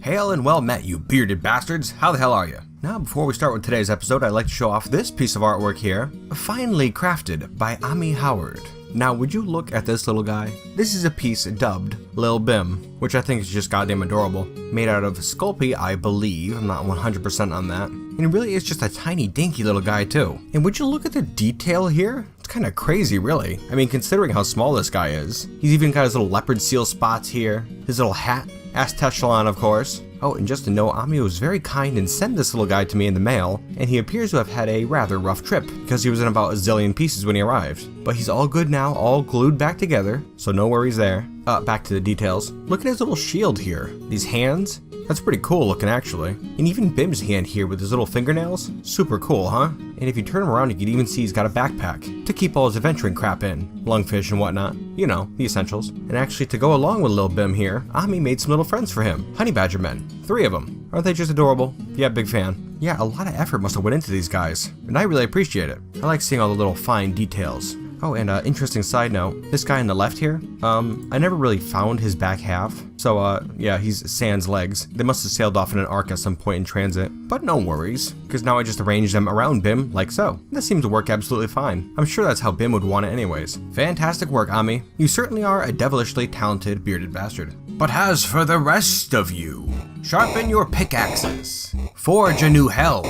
Hail and well met, you bearded bastards. How the hell are you? Now, before we start with today's episode, I'd like to show off this piece of artwork here, finely crafted by Ammi Howard. Now, would you look at this little guy? This is a piece dubbed Lil Bim, which I think is just goddamn adorable. Made out of Sculpey, I believe. I'm not 100% on that. And it really is just a tiny, dinky little guy, too. And would you look at the detail here? It's kind of crazy, really. I mean, considering how small this guy is. He's even got his little leopard seal spots here. His little hat. Astechelon, of course. Oh, and just to know, Ammi was very kind and sent this little guy to me in the mail, and he appears to have had a rather rough trip, because he was in about a zillion pieces when he arrived. But he's all good now, all glued back together, so no worries there. Back to the details. Look at his little shield here. These hands? That's pretty cool looking, actually. And even Bim's hand here with his little fingernails? Super cool, huh? And if you turn him around, you can even see he's got a backpack to keep all his adventuring crap in. Lungfish and whatnot. You know, the essentials. And actually, to go along with Lil Bim here, Ammi made some little friends for him. Honey badger men. 3 of them. Aren't they just adorable? Yeah, big fan. Yeah, a lot of effort must have went into these guys. And I really appreciate it. I like seeing all the little fine details. Oh, and interesting side note, this guy on the left here, I never really found his back half. So, yeah, he's sans legs. They must have sailed off in an arc at some point in transit. But no worries, because now I just arranged them around Bim, like so. This seems to work absolutely fine. I'm sure that's how Bim would want it anyways. Fantastic work, Ammi. You certainly are a devilishly talented bearded bastard. But as for the rest of you, sharpen your pickaxes, forge a new helm,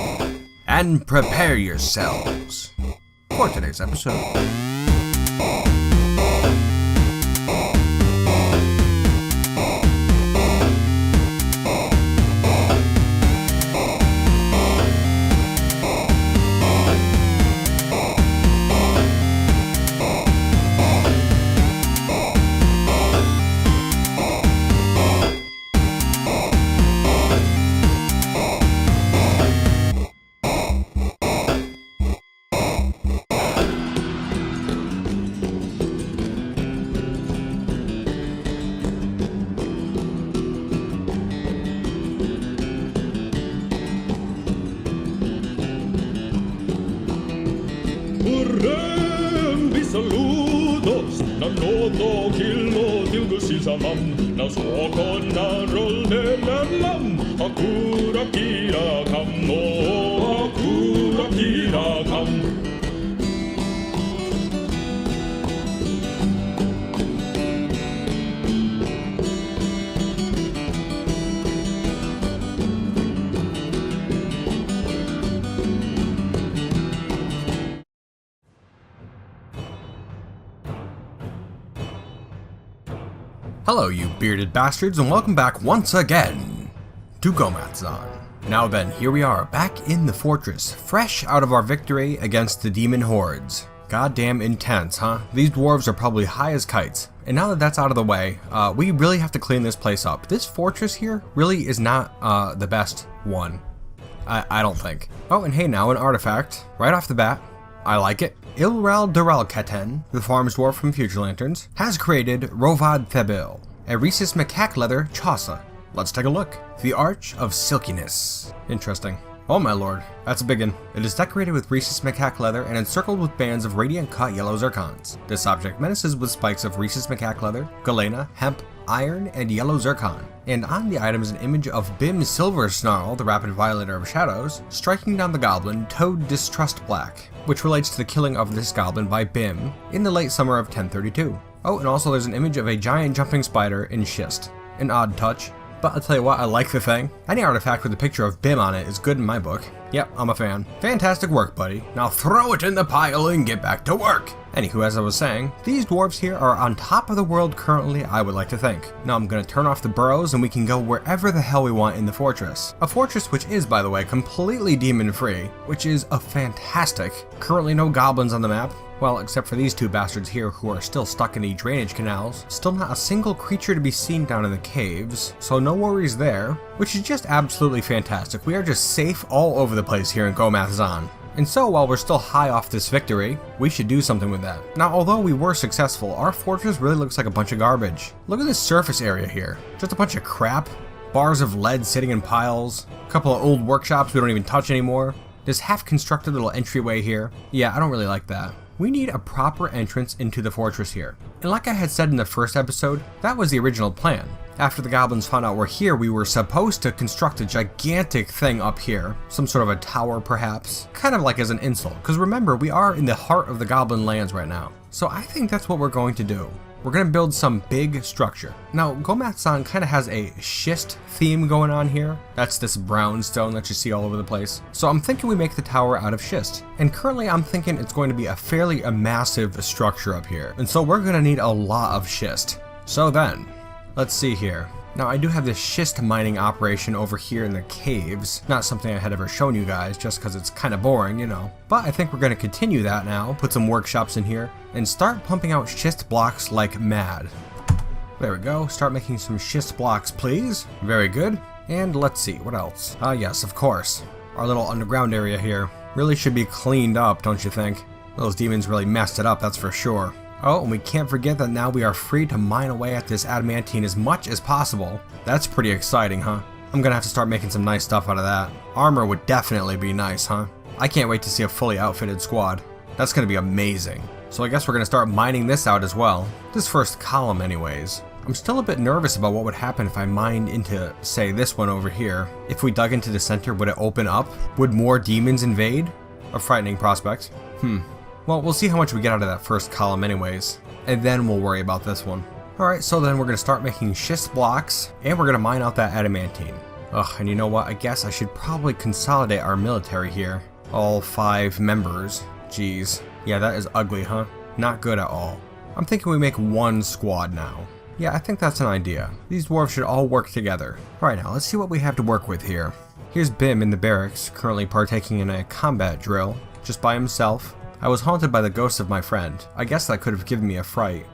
and prepare yourselves for today's episode. Na sokon na rollelam Akura kira kam no Akura kira kam. Hello, you bearded bastards, and welcome back once again to Gomathzon. Now then, here we are, back in the fortress, fresh out of our victory against the demon hordes. Goddamn intense, huh? These dwarves are probably high as kites. And now that that's out of the way, we really have to clean this place up. This fortress here really is not the best one. I don't think. Oh, and hey now, an artifact, right off the bat. I like it. Ilral Duralkaten, the farm's dwarf from Future Lanterns, has created Waddya, a rhesus macaque leather chausa. Let's take a look. The Arch of Silkiness. Interesting. Oh my lord, that's a big one. It is decorated with rhesus macaque leather and encircled with bands of radiant cut yellow zircons. This object menaces with spikes of rhesus macaque leather, galena, hemp, iron, and yellow zircon. And on the item is an image of Bim Silver Snarl, the rapid violator of shadows, striking down the goblin Toad Distrust Black, which relates to the killing of this goblin by Bim in the late summer of 1032. Oh, and also there's an image of a giant jumping spider in schist. An odd touch, but I'll tell you what, I like the thing. Any artifact with a picture of Bim on it is good in my book. Yep, I'm a fan. Fantastic work, buddy. Now throw it in the pile and get back to work. Anywho, as I was saying, these dwarves here are on top of the world currently, I would like to think. Now I'm gonna turn off the burrows and we can go wherever the hell we want in the fortress. A fortress which is, by the way, completely demon-free, which is a fantastic. Currently no goblins on the map. Well, except for these 2 bastards here who are still stuck in the drainage canals. Still not a single creature to be seen down in the caves, so no worries there, which is just absolutely fantastic. We are just safe all over the place here in Gomathzon. And so while we're still high off this victory, we should do something with that. Now, although we were successful, our fortress really looks like a bunch of garbage. Look at this surface area here. Just a bunch of crap. Bars of lead sitting in piles. A couple of old workshops we don't even touch anymore. This half-constructed little entryway here. Yeah, I don't really like that. We need a proper entrance into the fortress here. And like I had said in the first episode, that was the original plan. After the goblins found out we're here, we were supposed to construct a gigantic thing up here. Some sort of a tower, perhaps. Kind of like as an insult, because remember, we are in the heart of the goblin lands right now. So I think that's what we're going to do. We're going to build some big structure. Now, Gomathzon kind of has a schist theme going on here. That's this brown stone that you see all over the place. So I'm thinking we make the tower out of schist. And currently I'm thinking it's going to be a massive structure up here. And so we're going to need a lot of schist. So then, let's see here. Now I do have this schist mining operation over here in the caves. Not something I had ever shown you guys just because it's kind of boring, you know. But I think we're going to continue that now, put some workshops in here, and start pumping out schist blocks like mad. There we go, start making some schist blocks please. Very good. And let's see, what else? Yes, of course. Our little underground area here really should be cleaned up, don't you think? Those demons really messed it up, that's for sure. Oh, and we can't forget that now we are free to mine away at this adamantine as much as possible. That's pretty exciting, huh? I'm gonna have to start making some nice stuff out of that. Armor would definitely be nice, huh? I can't wait to see a fully outfitted squad. That's gonna be amazing. So I guess we're gonna start mining this out as well. This first column anyways. I'm still a bit nervous about what would happen if I mined into, say, this one over here. If we dug into the center, would it open up? Would more demons invade? A frightening prospect. Well, we'll see how much we get out of that first column anyways, and then we'll worry about this one. Alright, so then we're going to start making schist blocks, and we're going to mine out that adamantine. Ugh, and you know what, I guess I should probably consolidate our military here. All 5 members. Jeez. Yeah, that is ugly, huh? Not good at all. I'm thinking we make 1 squad now. Yeah, I think that's an idea. These dwarves should all work together. Alright, now let's see what we have to work with here. Here's Bim in the barracks, currently partaking in a combat drill, just by himself. I was haunted by the ghost of my friend. I guess that could have given me a fright.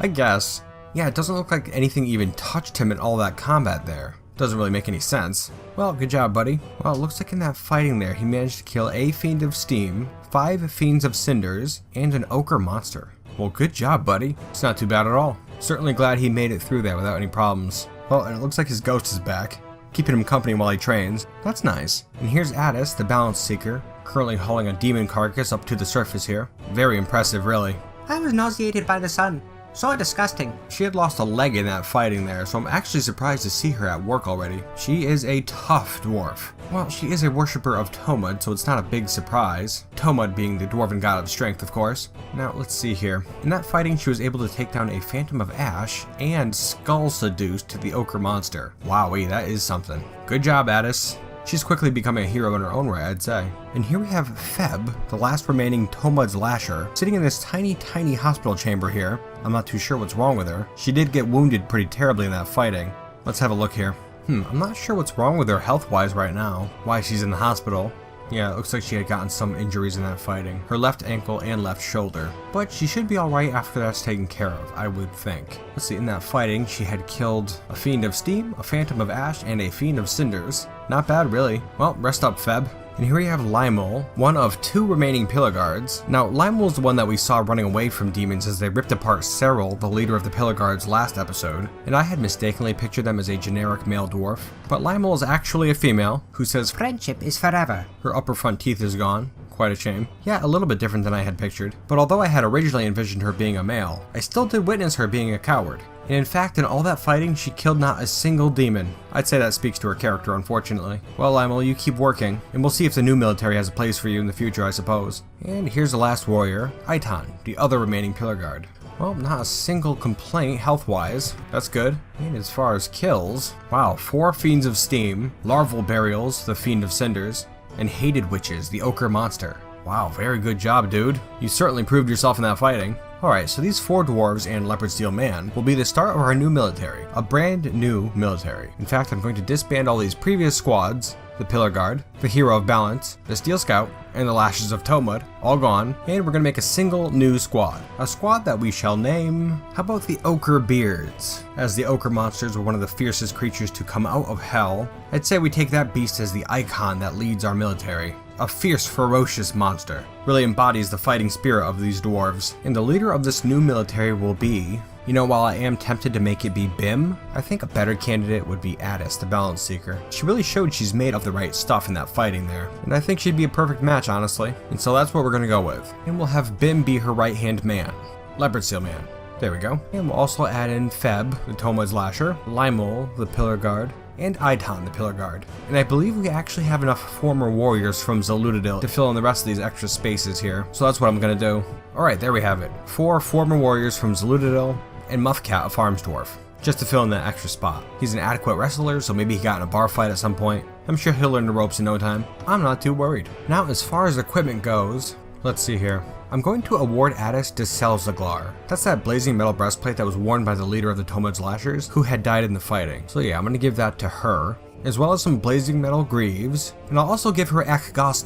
I guess. Yeah, it doesn't look like anything even touched him in all that combat there. Doesn't really make any sense. Well, good job, buddy. Well, it looks like in that fighting there, he managed to kill a Fiend of Steam, 5 Fiends of Cinders, and an Ochre Monster. Well, good job, buddy. It's not too bad at all. Certainly glad he made it through there without any problems. Well, and it looks like his ghost is back, keeping him company while he trains. That's nice. And here's Ageless, the Balance Seeker, currently hauling a demon carcass up to the surface here. Very impressive, really. I was nauseated by the sun. So disgusting. She had lost a leg in that fighting there, so I'm actually surprised to see her at work already. She is a tough dwarf. Well, she is a worshipper of Tomud, so it's not a big surprise. Tomud being the dwarven god of strength, of course. Now, let's see here. In that fighting, she was able to take down a Phantom of Ash and skull seduced the Ochre Monster. Wowee, that is something. Good job, Addis. She's quickly becoming a hero in her own right, I'd say. And here we have Feb, the last remaining Tomud's Lasher, sitting in this tiny hospital chamber here. I'm not too sure what's wrong with her. She did get wounded pretty terribly in that fighting. Let's have a look here. I'm not sure what's wrong with her health-wise right now. Why she's in the hospital. Yeah, it looks like she had gotten some injuries in that fighting. Her left ankle and left shoulder. But she should be alright after that's taken care of, I would think. Let's see, in that fighting, she had killed a Fiend of Steam, a Phantom of Ash, and a Fiend of Cinders. Not bad, really. Well, rest up, Feb. And here we have Limol, one of 2 remaining Pillar Guards. Now, Limol's the one that we saw running away from demons as they ripped apart Cyril, the leader of the Pillar Guards, last episode, and I had mistakenly pictured them as a generic male dwarf. But Limol is actually a female, who says friendship is forever. Her upper front teeth is gone. Quite a shame. Yeah, a little bit different than I had pictured. But although I had originally envisioned her being a male, I still did witness her being a coward. And in fact, in all that fighting, she killed not a single demon. I'd say that speaks to her character, unfortunately. Well, Limol, you keep working, and we'll see if the new military has a place for you in the future, I suppose. And here's the last warrior, Aitan, the other remaining Pillar Guard. Well, not a single complaint health-wise. That's good. And as far as kills, wow, 4 Fiends of Steam, Larval Burials, the Fiend of Cinders, and Hated Witches, the Ochre Monster. Wow, very good job, dude. You certainly proved yourself in that fighting. Alright, so these 4 dwarves and Leopard Steel Man will be the start of our new military. A brand new military. In fact, I'm going to disband all these previous squads. The Pillar Guard, the Hero of Balance, the Steel Scout, and the Lashes of Tomud, all gone, and we're going to make a single new squad. A squad that we shall name, how about the Ochre Beards? As the Ochre Monsters were one of the fiercest creatures to come out of hell, I'd say we take that beast as the icon that leads our military. A fierce, ferocious monster. Really embodies the fighting spirit of these dwarves. And the leader of this new military will be... You know, while I am tempted to make it be Bim, I think a better candidate would be Addis, the Balance Seeker. She really showed she's made of the right stuff in that fighting there, and I think she'd be a perfect match, honestly. And so that's what we're gonna go with. And we'll have Bim be her right-hand man. Leopard Steel Man. There we go. And we'll also add in Feb, the Tomod's Lasher, Limol, the Pillar Guard, and Iton, the Pillar Guard. And I believe we actually have enough former warriors from Zalutadil to fill in the rest of these extra spaces here. So that's what I'm gonna do. Alright, there we have it. 4 former warriors from Zalutadil and Muffcat, a Farms Dwarf, just to fill in that extra spot. He's an adequate wrestler, so maybe he got in a bar fight at some point. I'm sure he'll learn the ropes in no time. I'm not too worried. Now, as far as equipment goes, let's see here. I'm going to award Addis de Selzaglar. That's that blazing metal breastplate that was worn by the leader of the Tomod's Lashers, who had died in the fighting. So yeah, I'm going to give that to her, as well as some blazing metal greaves, and I'll also give her Ageless.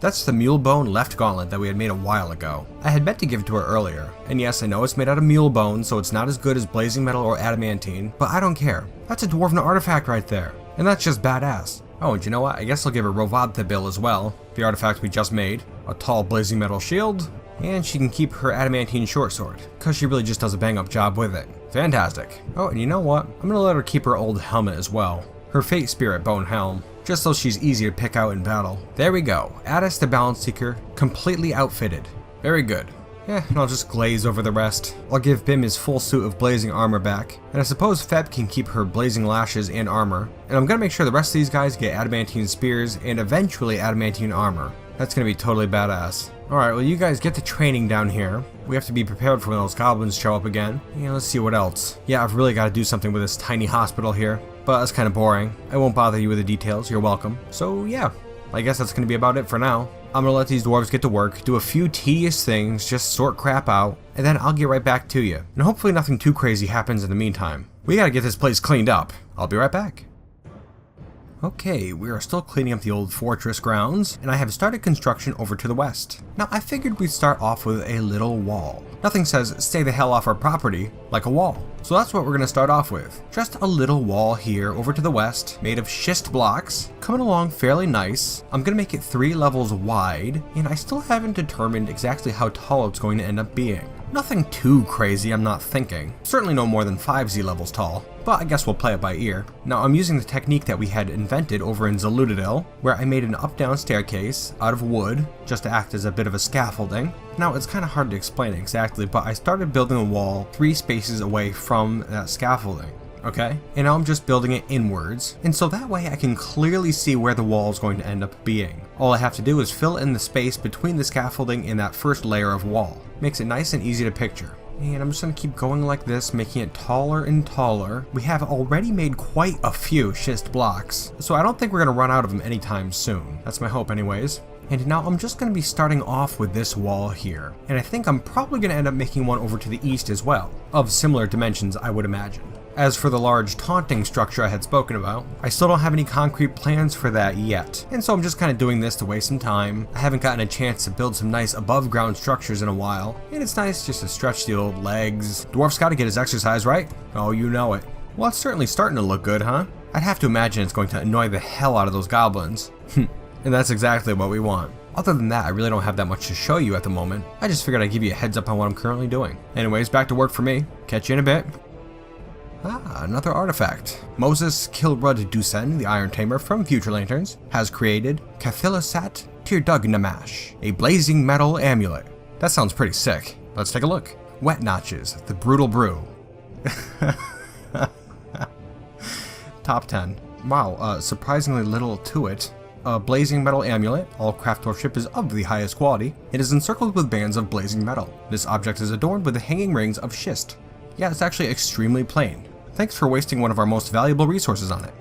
That's the mule bone left gauntlet that we had made a while ago. I had meant to give it to her earlier, and yes, I know it's made out of mule bone, so it's not as good as blazing metal or adamantine, but I don't care. That's a dwarven artifact right there, and that's just badass. Oh, and you know what? I guess I'll give her Waddya bill as well, the artifact we just made. A tall blazing metal shield, and she can keep her adamantine short sword, cause she really just does a bang up job with it. Fantastic. Oh, and you know what? I'm gonna let her keep her old helmet as well. Her Fate Spirit bone helm, just so she's easier to pick out in battle. There we go. Addis the Balance Seeker, completely outfitted. Very good. Yeah, and I'll just glaze over the rest. I'll give Bim his full suit of blazing armor back, and I suppose Feb can keep her blazing lashes and armor, and I'm gonna make sure the rest of these guys get adamantine spears and eventually adamantine armor. That's gonna be totally badass. Alright, well you guys get the training down here. We have to be prepared for when those goblins show up again. Yeah, let's see what else. Yeah, I've really got to do something with this tiny hospital here, but that's kind of boring. I won't bother you with the details, you're welcome. So yeah, I guess that's gonna be about it for now. I'm gonna let these dwarves get to work, do a few tedious things, just sort crap out, and then I'll get right back to you. And hopefully nothing too crazy happens in the meantime. We gotta get this place cleaned up. I'll be right back. Okay, we are still cleaning up the old fortress grounds, and I have started construction over to the west. Now, I figured we'd start off with a little wall. Nothing says stay the hell off our property like a wall. So that's what we're going to start off with. Just a little wall here over to the west, made of schist blocks, coming along fairly nice. I'm going to make it 3 levels wide, and I still haven't determined exactly how tall it's going to end up being. Nothing too crazy, I'm not thinking. Certainly no more than 5 Z levels tall, but I guess we'll play it by ear. Now I'm using the technique that we had invented over in Zalutadil, where I made an up-down staircase out of wood, just to act as a bit of a scaffolding. Now it's kind of hard to explain exactly, but I started building a wall 3 spaces away from that scaffolding. Okay, and now I'm just building it inwards, and so that way I can clearly see where the wall is going to end up being. All I have to do is fill in the space between the scaffolding and that first layer of wall. Makes it nice and easy to picture. And I'm just going to keep going like this, making it taller and taller. We have already made quite a few schist blocks, so I don't think we're going to run out of them anytime soon. That's my hope anyways. And now I'm just going to be starting off with this wall here. And I think I'm probably going to end up making one over to the east as well, of similar dimensions I would imagine. As for the large taunting structure I had spoken about, I still don't have any concrete plans for that yet, and so I'm just kind of doing this to waste some time. I haven't gotten a chance to build some nice above ground structures in a while, and it's nice just to stretch the old legs. Dwarf's gotta get his exercise, right? Oh, you know it. Well, it's certainly starting to look good, huh? I'd have to imagine it's going to annoy the hell out of those goblins. And that's exactly what we want. Other than that, I really don't have that much to show you at the moment. I just figured I'd give you a heads up on what I'm currently doing. Anyways, back to work for me. Catch you in a bit. Ah, another artifact. Moses Kilrud Dusen, the Iron Tamer from Future Lanterns, has created Kathilasat Tirdugnamash, a blazing metal amulet. That sounds pretty sick. Let's take a look. Wet Notches, the Brutal Brew. Top 10. Wow, surprisingly little to it. A blazing metal amulet, all craft worship is of the highest quality. It is encircled with bands of blazing metal. This object is adorned with the hanging rings of schist. Yeah, it's actually extremely plain. Thanks for wasting one of our most valuable resources on it.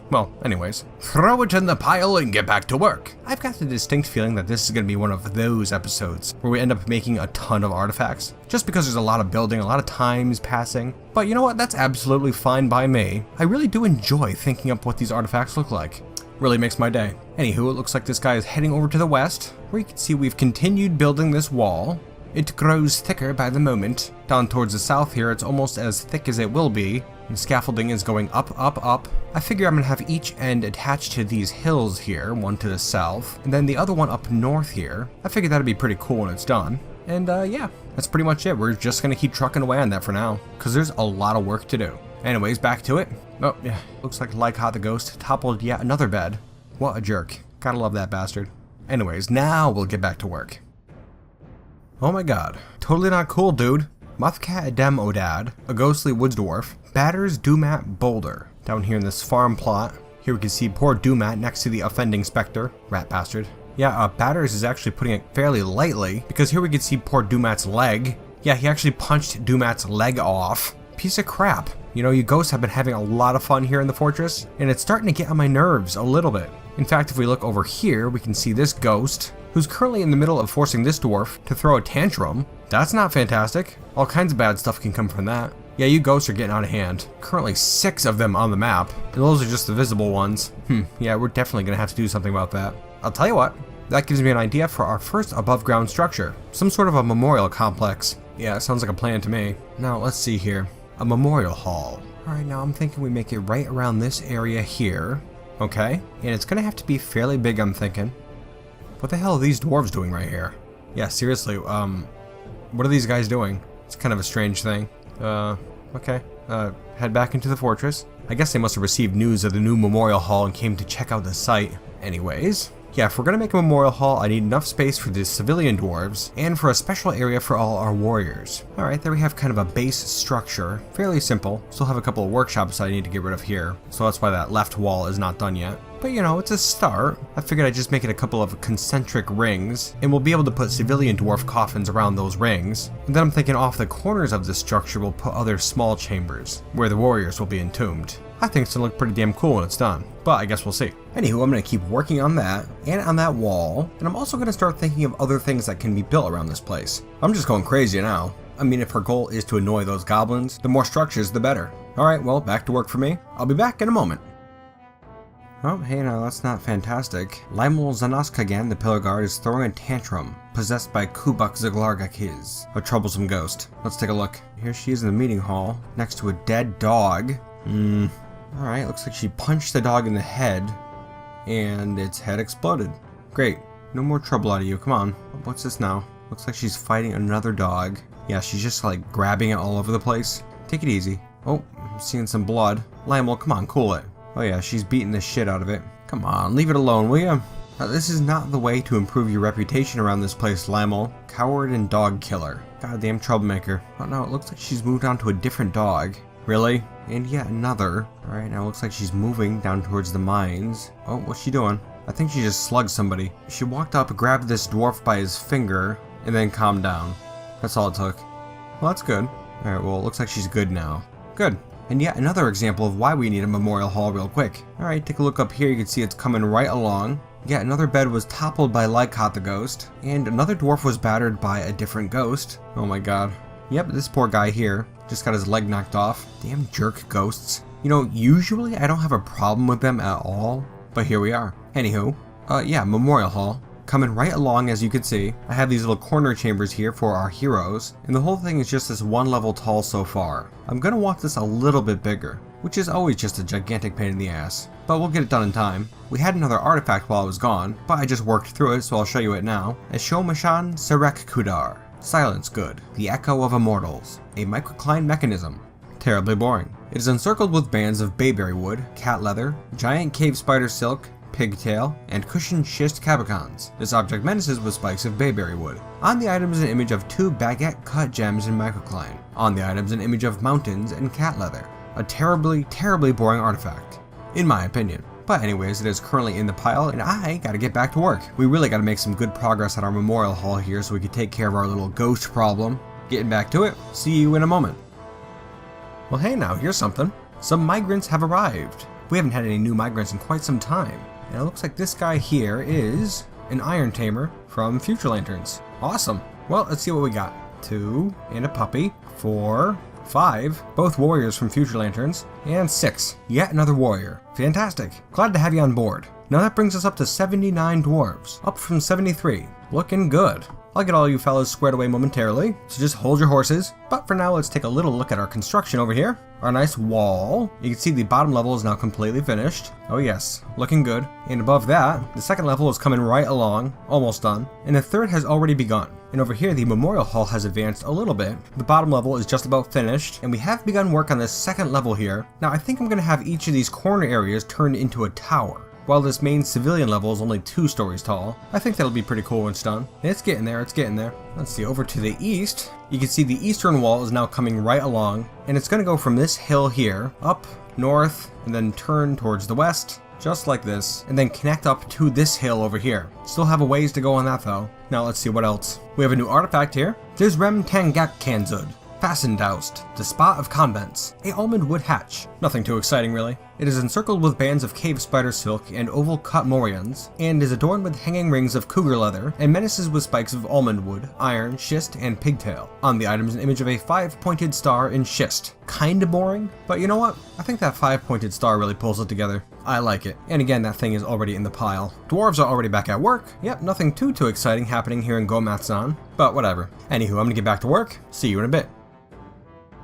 Well, anyways, throw it in the pile and get back to work. I've got the distinct feeling that this is going to be one of those episodes where we end up making a ton of artifacts, just because there's a lot of building, a lot of times passing. But you know what, that's absolutely fine by me. I really do enjoy thinking up what these artifacts look like. Really makes my day. Anywho, it looks like this guy is heading over to the west, where you can see we've continued building this wall. It grows thicker by the moment. Down towards the south here, it's almost as thick as it will be. And scaffolding is going up, up, up. I figure I'm gonna have each end attached to these hills here, one to the south, and then the other one up north here. I figure that'd be pretty cool when it's done. And yeah, that's pretty much it. We're just gonna keep trucking away on that for now, because there's a lot of work to do. Anyways, back to it. Oh, yeah, looks like Lycott the Ghost toppled yet another bed. What a jerk. Gotta love that bastard. Anyways, now we'll get back to work. Oh my god, totally not cool, dude. Muthcat Adem Odad, a ghostly woods dwarf, batters Doomat Boulder. Down here in this farm plot, here we can see poor Doomat next to the offending specter, rat bastard. Yeah, Batters is actually putting it fairly lightly, because here we can see poor Doomat's leg. Yeah, he actually punched Doomat's leg off. Piece of crap. You know, you ghosts have been having a lot of fun here in the fortress, and it's starting to get on my nerves a little bit. In fact, if we look over here, we can see this ghost, who's currently in the middle of forcing this dwarf to throw a tantrum. That's not fantastic. All kinds of bad stuff can come from that. Yeah, you ghosts are getting out of hand. Currently 6 of them on the map, and those are just the visible ones. Yeah, we're definitely gonna have to do something about that. I'll tell you what, that gives me an idea for our first above ground structure. Some sort of a memorial complex. Yeah, it sounds like a plan to me. Now, let's see here. A memorial hall. Alright, now I'm thinking we make it right around this area here. Okay, and it's gonna have to be fairly big, I'm thinking. What the hell are these dwarves doing right here? Yeah, seriously, what are these guys doing? It's kind of a strange thing. Okay. Head back into the fortress. I guess they must have received news of the new memorial hall and came to check out the site. Anyways, yeah, if we're gonna make a memorial hall, I need enough space for the civilian dwarves and for a special area for all our warriors. Alright, there we have kind of a base structure. Fairly simple. Still have a couple of workshops I need to get rid of here, so that's why that left wall is not done yet. But you know, it's a start. I figured I'd just make it a couple of concentric rings, and we'll be able to put civilian dwarf coffins around those rings. And then I'm thinking off the corners of this structure we'll put other small chambers, where the warriors will be entombed. I think it's gonna look pretty damn cool when it's done, but I guess we'll see. Anywho, I'm gonna keep working on that, and on that wall, and I'm also gonna start thinking of other things that can be built around this place. I'm just going crazy now. I mean, if our goal is to annoy those goblins, the more structures, the better. Alright, well, back to work for me. I'll be back in a moment. Oh, hey, now that's not fantastic. Lymol Zanaskagan, the pillar guard, is throwing a tantrum, possessed by Kruggsmash, a troublesome ghost. Let's take a look. Here she is in the meeting hall, next to a dead dog. Alright, looks like she punched the dog in the head, and its head exploded. Great. No more trouble out of you, come on. What's this now? Looks like she's fighting another dog. Yeah, she's just like grabbing it all over the place. Take it easy. Oh, I'm seeing some blood. Lymol, come on, cool it. Oh yeah, she's beating the shit out of it. Come on, leave it alone, will ya? This is not the way to improve your reputation around this place, Lymol. Coward and dog killer. Goddamn troublemaker. Oh no, it looks like she's moved on to a different dog. Really? And yet another. Alright, now it looks like she's moving down towards the mines. Oh, what's she doing? I think she just slugged somebody. She walked up, grabbed this dwarf by his finger, and then calmed down. That's all it took. Well, that's good. Alright, well, it looks like she's good now. Good. And yet another example of why we need a memorial hall real quick. Alright, take a look up here, you can see it's coming right along. Yet another bed was toppled by Lykot the ghost, and another dwarf was battered by a different ghost. Oh my god. Yep, this poor guy here just got his leg knocked off. Damn jerk ghosts. You know, usually I don't have a problem with them at all, but here we are. Anywho, yeah, memorial hall. Coming right along, as you can see. I have these little corner chambers here for our heroes, and the whole thing is just this one level tall so far. I'm gonna want this a little bit bigger, which is always just a gigantic pain in the ass, but we'll get it done in time. We had another artifact while I was gone, but I just worked through it, so I'll show you it now. Eshomashan Serek Kudar. Silence Good. The Echo of Immortals. A microcline mechanism. Terribly boring. It is encircled with bands of bayberry wood, cat leather, giant cave spider silk, pigtail, and cushioned schist cabicons. This object menaces with spikes of bayberry wood. On the item is an image of 2 baguette cut gems in microcline. On the item is an image of mountains and cat leather. A terribly, terribly boring artifact, in my opinion. But anyways, it is currently in the pile, and I gotta get back to work. We really gotta make some good progress at our memorial hall here so we can take care of our little ghost problem. Getting back to it, see you in a moment. Well hey now, here's something. Some migrants have arrived. We haven't had any new migrants in quite some time. And it looks like this guy here is an Iron Tamer from Future Lanterns. Awesome. Well, let's see what we got. 2, and a puppy. 4, 5, both warriors from Future Lanterns, and 6, yet another warrior. Fantastic. Glad to have you on board. Now that brings us up to 79 dwarves, up from 73. Looking good. I'll get all you fellas squared away momentarily, so just hold your horses. But for now, let's take a little look at our construction over here. Our nice wall. You can see the bottom level is now completely finished. Oh yes, looking good. And above that, the second level is coming right along, almost done. And the third has already begun. And over here, the memorial hall has advanced a little bit. The bottom level is just about finished, and we have begun work on this second level here. Now I think I'm going to have each of these corner areas turned into a tower. while this main civilian level is only 2 stories tall. I think that'll be pretty cool when it's done. It's getting there, it's getting there. Let's see, over to the east, you can see the eastern wall is now coming right along, and it's going to go from this hill here, up, north, and then turn towards the west, just like this, and then connect up to this hill over here. Still have a ways to go on that though. Now let's see what else. We have a new artifact here. There's Rem Tangak Kanzud. Fastendoust, the Spot of Convents, a almond wood hatch. Nothing too exciting really. It is encircled with bands of cave spider silk and oval cut morions, and is adorned with hanging rings of cougar leather, and menaces with spikes of almond wood, iron, schist, and pigtail. On the item is an image of a 5-pointed star in schist. Kinda boring, but you know what? I think that 5-pointed star really pulls it together. I like it. And again, that thing is already in the pile. Dwarves are already back at work. Yep, nothing too exciting happening here in Gomathzon, but whatever. Anywho, I'm gonna get back to work. See you in a bit.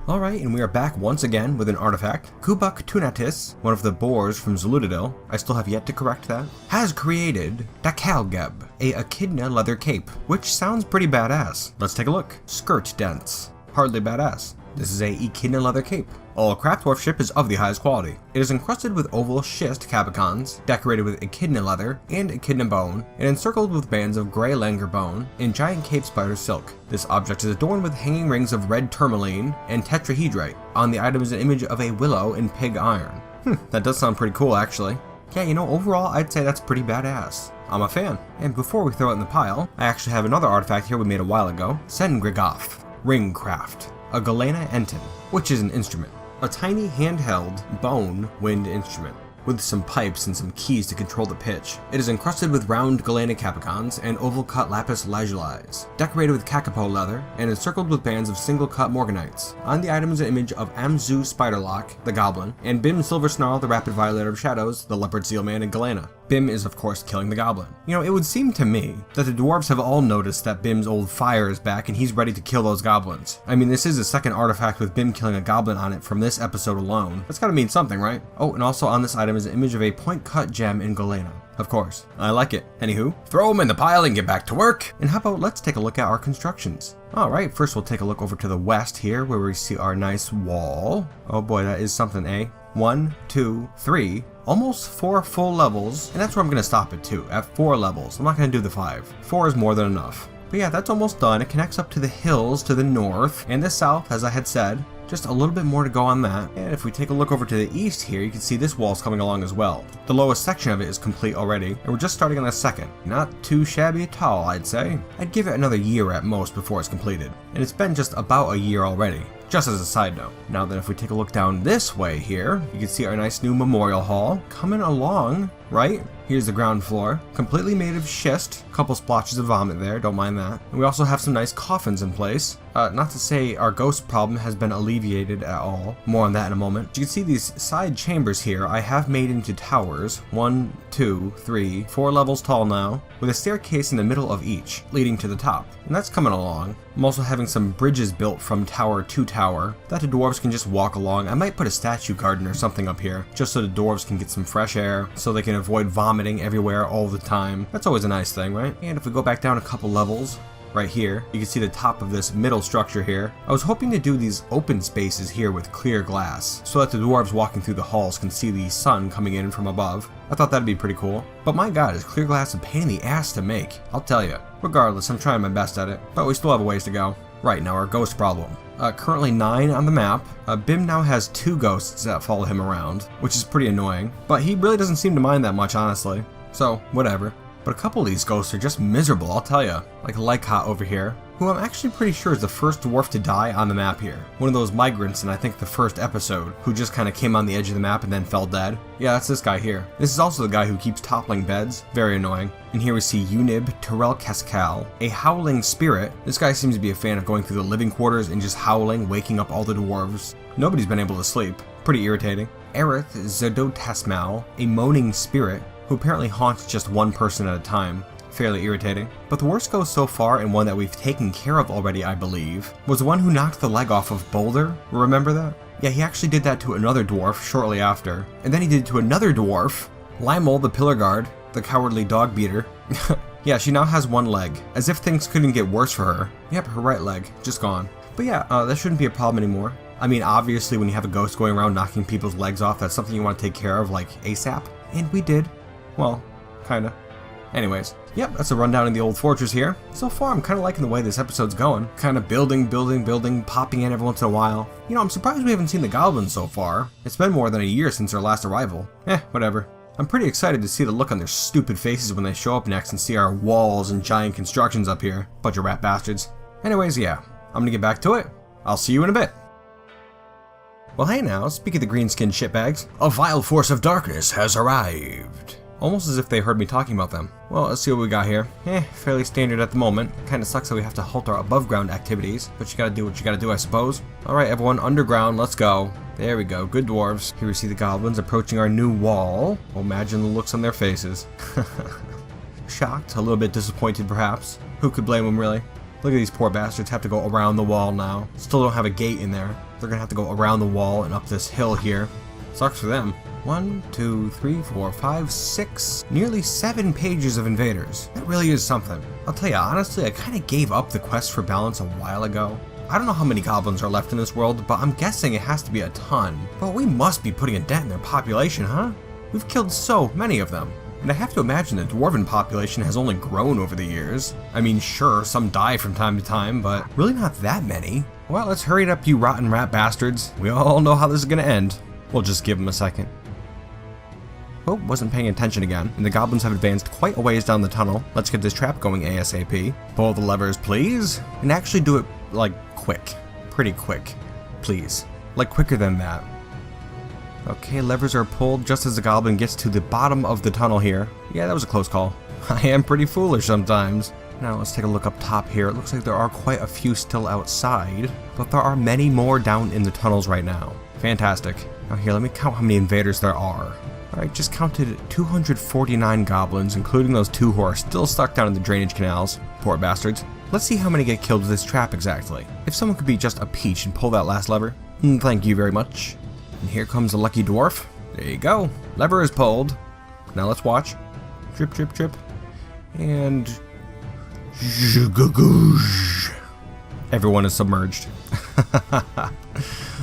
Alright, and we are back once again with an artifact. Kubak Tunatis, one of the boars from Zuludadil, I still have yet to correct that, has created Dakalgeb, a echidna leather cape, which sounds pretty badass. Let's take a look. Skirt dense. Hardly badass. This is a echidna leather cape. All craft dwarf is of the highest quality. It is encrusted with oval schist cabicons, decorated with echidna leather and echidna bone, and encircled with bands of grey langur bone and giant cave spider silk. This object is adorned with hanging rings of red tourmaline and tetrahedrite. On the item is an image of a willow and pig iron. That does sound pretty cool actually. Yeah, you know, overall I'd say that's pretty badass. I'm a fan. And before we throw it in the pile, I actually have another artifact here we made a while ago. Sengrigoth, Ringcraft, a Galena Enten, which is an instrument. A tiny handheld bone wind instrument with some pipes and some keys to control the pitch. It is encrusted with round galena capicons and oval cut lapis lazulis, decorated with kakapo leather and encircled with bands of single cut morganites. On the item is an image of Amzu Spiderlock, the goblin, and Bim Silver Snarl, the rapid violator of shadows, the leopard seal man, and Galena. Bim is of course killing the goblin. You know, it would seem to me that the dwarves have all noticed that Bim's old fire is back and he's ready to kill those goblins. I mean, this is the second artifact with Bim killing a goblin on it from this episode alone. That's gotta mean something, right? Oh, and also on this item is an image of a point cut gem in Galena. Of course, I like it. Anywho, throw them in the pile and get back to work. And how about let's take a look at our constructions. Alright, first we'll take a look over to the west here where we see our nice wall. Oh boy, that is something, eh? 1, 2, 3, almost 4 full levels, and that's where I'm going to stop it too, at 4 levels. I'm not going to do the 5. 4 is more than enough. But yeah, that's almost done. It connects up to the hills to the north and the south, as I had said. Just a little bit more to go on that. And if we take a look over to the east here, you can see this wall's coming along as well. The lowest section of it is complete already, and we're just starting on the second. Not too shabby at all, I'd say. I'd give it another year at most before it's completed. And it's been just about a year already. Just as a side note. Now then, if we take a look down this way here, you can see our nice new memorial hall coming along, right? Here's the ground floor, completely made of schist, couple splotches of vomit there, don't mind that. And we also have some nice coffins in place. Not to say our ghost problem has been alleviated at all, more on that in a moment. You can see these side chambers here I have made into towers, 1, 2, 3, 4 levels tall now, with a staircase in the middle of each, leading to the top. And that's coming along. I'm also having some bridges built from tower to tower that the dwarves can just walk along. I might put a statue garden or something up here, just so the dwarves can get some fresh air, so they can avoid vomiting everywhere all the time. That's always a nice thing, right? And if we go back down a couple levels, right here, you can see the top of this middle structure here. I was hoping to do these open spaces here with clear glass, so that the dwarves walking through the halls can see the sun coming in from above. I thought that'd be pretty cool. But my god, is clear glass a pain in the ass to make, I'll tell you. Regardless, I'm trying my best at it, but we still have a ways to go. Right, now our ghost problem. Currently 9 on the map. Bim now has 2 ghosts that follow him around, which is pretty annoying, but he really doesn't seem to mind that much, honestly. So, whatever. But a couple of these ghosts are just miserable, I'll tell ya. Like Lycott over here, who I'm actually pretty sure is the first dwarf to die on the map here. One of those migrants in I think the first episode, who just kind of came on the edge of the map and then fell dead. Yeah, that's this guy here. This is also the guy who keeps toppling beds. Very annoying. And here we see Unib Terrell Cascal, a howling spirit. This guy seems to be a fan of going through the living quarters and just howling, waking up all the dwarves. Nobody's been able to sleep. Pretty irritating. Aerith Zedotasmal, a moaning spirit, who apparently haunts just one person at a time. Fairly irritating. But the worst ghost so far, and one that we've taken care of already I believe, was the one who knocked the leg off of Boulder. Remember that? Yeah, he actually did that to another dwarf shortly after. And then he did it to another dwarf, Lymol the Pillar Guard, the cowardly dog beater. Yeah, she now has one leg, as if things couldn't get worse for her. Yep, her right leg, just gone. But yeah, that shouldn't be a problem anymore. I mean, obviously when you have a ghost going around knocking people's legs off, that's something you want to take care of like ASAP. And we did. Well, kinda. Anyways, yep, that's a rundown of the old fortress here. So far, I'm kind of liking the way this episode's going. Kind of building, popping in every once in a while. You know, I'm surprised we haven't seen the goblins so far. It's been more than a year since their last arrival. Whatever. I'm pretty excited to see the look on their stupid faces when they show up next and see our walls and giant constructions up here. Bunch of rat bastards. Anyways, yeah, I'm gonna get back to it. I'll see you in a bit. Well, hey now, speak of the green-skinned shitbags, a vile force of darkness has arrived. Almost as if they heard me talking about them. Well, let's see what we got here. Fairly standard at the moment. Kinda sucks that we have to halt our above ground activities, but you gotta do what you gotta do, I suppose. Alright, everyone, underground, let's go. There we go, good dwarves. Here we see the goblins approaching our new wall. Oh, imagine the looks on their faces. Shocked, a little bit disappointed perhaps. Who could blame them, really? Look at these poor bastards have to go around the wall now. Still don't have a gate in there. They're gonna have to go around the wall and up this hill here. Sucks for them. 1, 2, 3, 4, 5, 6, nearly 7 pages of invaders. That really is something. I'll tell you, honestly, I kind of gave up the quest for balance a while ago. I don't know how many goblins are left in this world, but I'm guessing it has to be a ton. But we must be putting a dent in their population, huh? We've killed so many of them. And I have to imagine the dwarven population has only grown over the years. I mean, sure, some die from time to time, but really not that many. Well, let's hurry it up, you rotten rat bastards. We all know how this is gonna end. We'll just give them a second. Oh, wasn't paying attention again, and the goblins have advanced quite a ways down the tunnel. Let's get this trap going ASAP. Pull the levers, please. And actually do it, like, quick. Pretty quick. Please. Like, quicker than that. Okay, levers are pulled just as the goblin gets to the bottom of the tunnel here. Yeah, that was a close call. I am pretty foolish sometimes. Now let's take a look up top here. It looks like there are quite a few still outside, but there are many more down in the tunnels right now. Fantastic. Now here, let me count how many invaders there are. Alright, just counted 249 goblins, including those 2 who are still stuck down in the drainage canals. Poor bastards. Let's see how many get killed with this trap exactly. If someone could be just a peach and pull that last lever. Thank you very much. And here comes the lucky dwarf. There you go. Lever is pulled. Now let's watch. Drip, drip, drip. And... everyone is submerged.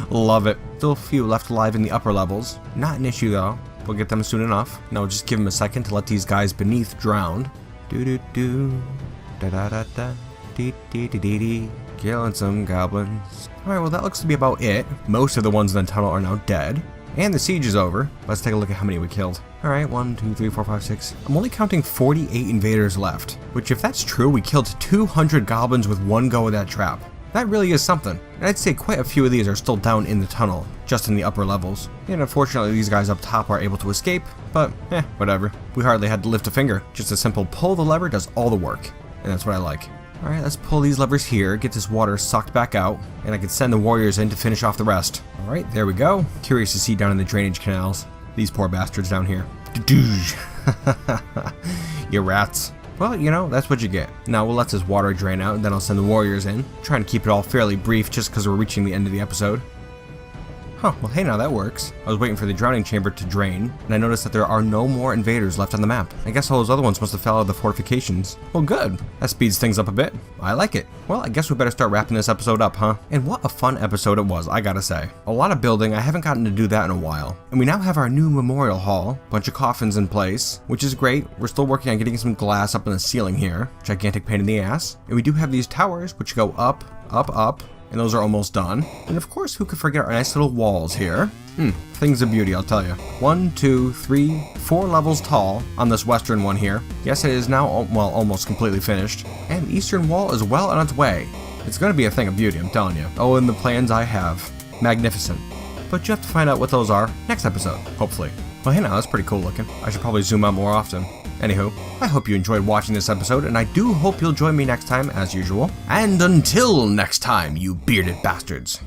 Love it. Still a few left alive in the upper levels. Not an issue though. We'll get them soon enough. Now we'll just give them a second to let these guys beneath drown. Do-do-do. Da-da-da-da. Dee-dee-dee-dee-dee. Killing some goblins. Alright, well that looks to be about it. Most of the ones in the tunnel are now dead. And the siege is over. Let's take a look at how many we killed. Alright, 1, 2, 3, 4, 5, 6. I'm only counting 48 invaders left. Which, if that's true, we killed 200 goblins with one go of that trap. That really is something. And I'd say quite a few of these are still down in the tunnel, just in the upper levels. And unfortunately, these guys up top are able to escape, but whatever. We hardly had to lift a finger. Just a simple pull the lever does all the work. And that's what I like. Alright, let's pull these levers here, get this water sucked back out, and I can send the warriors in to finish off the rest. Alright, there we go. Curious to see down in the drainage canals. These poor bastards down here. You rats. Well, you know, that's what you get. Now we'll let this water drain out, and then I'll send the warriors in. Trying to keep it all fairly brief just because we're reaching the end of the episode. Huh, well hey, now that works. I was waiting for the drowning chamber to drain, and I noticed that there are no more invaders left on the map. I guess all those other ones must have fell out of the fortifications. Well good, that speeds things up a bit. I like it. Well, I guess we better start wrapping this episode up, huh? And what a fun episode it was, I gotta say. A lot of building, I haven't gotten to do that in a while. And we now have our new memorial hall, bunch of coffins in place, which is great. We're still working on getting some glass up in the ceiling here. Gigantic pain in the ass. And we do have these towers, which go up, up, up. And those are almost done. And of course, who could forget our nice little walls here? Things of beauty, I'll tell you. 1, 2, 3, 4 levels tall on this western one here. Yes, it is now, well, almost completely finished. And the eastern wall is well on its way. It's gonna be a thing of beauty, I'm telling you. Oh, and the plans I have. Magnificent. But you have to find out what those are next episode, hopefully. Well, hey now, that's pretty cool looking. I should probably zoom out more often. Anywho, I hope you enjoyed watching this episode, and I do hope you'll join me next time, as usual. And until next time, you bearded bastards.